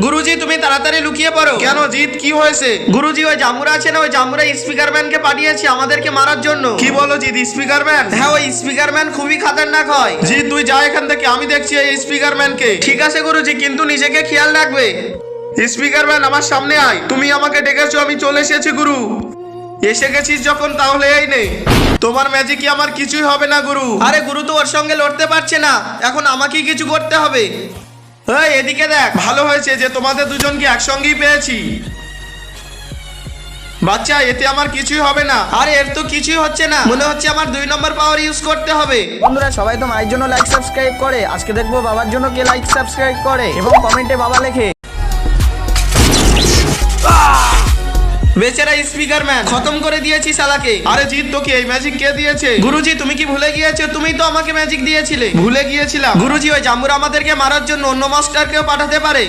গুরুজি তুমি তাড়াতাড়ি লুকিয়ে পড়ো। কেন জিৎ, কি হয়েছে? গুরুজি ওই জামুরা আছে না, ওই জামুরা স্পিকার ম্যানকে পাঠিয়েছি আমাদেরকে মারার জন্য। কি বলো জিৎ, স্পিকার ম্যান? হ্যাঁ ওই স্পিকার ম্যান খুবই খতরনাক হয়। জিৎ তুই যা এখান থেকে, আমি দেখছি এই স্পিকার ম্যানকে। ঠিক আছে গুরুজি, কিন্তু নিজেকে খেয়াল রাখবে। স্পিকার ম্যান আমার সামনে আয়, তুমি আমাকে ডেকেছো, আমি চলে এসেছি গুরু। এসে গেছিস যখন তাহলে এই নে, তোমার ম্যাজিকই আমার কিছুই হবে না গুরু। আরে গুরু তো ওর সঙ্গে লড়তে পারছে না, এখন আমাকেই কিছু করতে হবে। এই এদিকে দেখ। ভালো হয়েছে যে তোমাদের দুজনকে একসঙ্গেই পেয়েছি। বাচ্চা এতে আমার কিছুই হবে না। আরে এর তো কিছুই হচ্ছে না, মনে হচ্ছে আমার 2 নম্বর পাওয়ার ইউজ করতে হবে। বন্ধুরা সবাই তো মায়ের জন্য লাইক সাবস্ক্রাইব করে, আজকে দেখবো বাবার জন্য কে লাইক সাবস্ক্রাইব করে এবং কমেন্টে বাবা লেখে। বেচারা স্পিকার ম্যান, খতম করে দিয়েছি শালাকে। আরে জিৎ তোকে এই ম্যাজিক কে দিয়েছে? গুরুজি তুমি কি ভুলে গিয়েছো? তুমিই তো আমাকে ম্যাজিক দিয়েছিলে। ভুলে গিয়েছিলাম। গুরুজি ওই জামুরা আমাদেরকে মারার জন্য অন্য মাস্টারকেও পাঠাতে পারে।